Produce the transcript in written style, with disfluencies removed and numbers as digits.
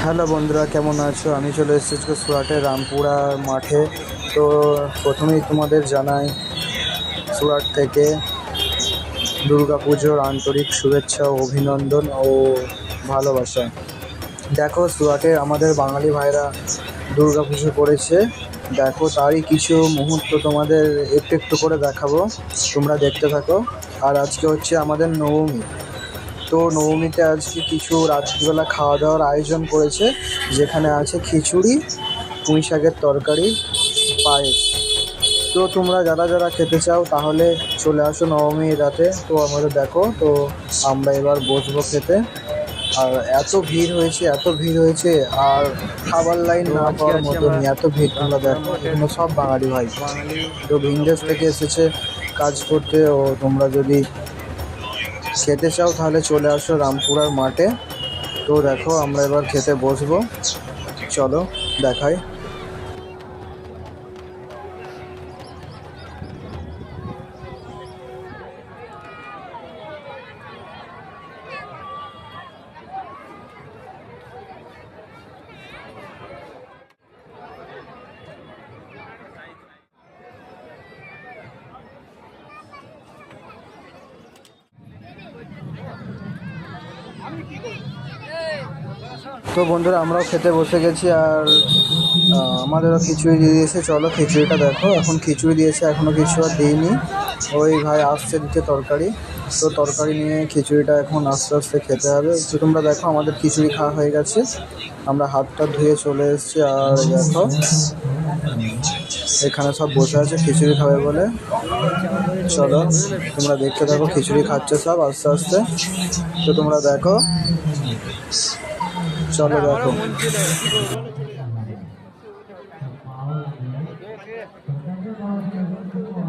Hello বন্ধুরা, কেমন আছো? আমি চলে এসেছি সুরাটের রামপুরা মাঠে। তো প্রথমেই তোমাদের জানাই সুরাট থেকে দুর্গাপুজোর আন্তরিক শুভেচ্ছা ও অভিনন্দন ও ভালোবাসা। দেখো, সুরাটে আমাদের বাঙালি ভাইরা দুর্গাপুজো করেছে। দেখো, তারই কিছু মুহূর্ত তোমাদের একটু একটু করে দেখাবো, তোমরা দেখতে থাকো। আর আজকে হচ্ছে আমাদের নবমী। তো নবমীতে আজকে কিছু রাত্রিবেলা খাওয়া দাওয়ার আয়োজন করেছে, যেখানে আছে খিচুড়ি, পুঁই শাকের তরকারি, পায়েস। তো তোমরা যারা যারা খেতে চাও তাহলে চলে আসো নবমীর রাতে। তো আমাদের দেখো, তো আমরা এবার বসবো খেতে। আর এত ভিড় হয়েছে, এত ভিড় হয়েছে, আর খাবার লাইন না পাওয়ার মতনই এত ভিড়। তোমরা দেখো, এগুলো সব বাঙালি ভাই, তো ভিনদেশ থেকে এসেছে কাজ করতে। ও তোমরা যদি খেতে চাও তাহলে চলে আসো রামপুরার মাঠে। তো দেখো, আমরা এবার খেতে বসবো, চলো দেখাই। তো বন্ধুরা, আমরাও খেতে বসে গেছি। আর আমাদেরও খিচুড়ি দিয়ে দিয়েছে। চলো খিচুড়িটা দেখো। এখন খিচুড়ি দিয়েছে, এখনও কিছু আর দিইনি। ওই ভাই আসছে দিতে তরকারি। তো তরকারি নিয়ে খিচুড়িটা এখন আস্তে আস্তে খেতে হবে। তো তোমরা দেখো, আমাদের খিচুড়ি খাওয়া হয়ে গেছে, আমরা হাতটা ধুয়ে চলে এসেছি। আর দেখো, এখানে সব বসে আছে খিচুড়ি খাবে বলে। চলো তোমরা দেখতে থাকো, খিচুড়ি খাচ্ছে সব আস্তে আস্তে। তো তোমরা দেখো, চলো দেখো।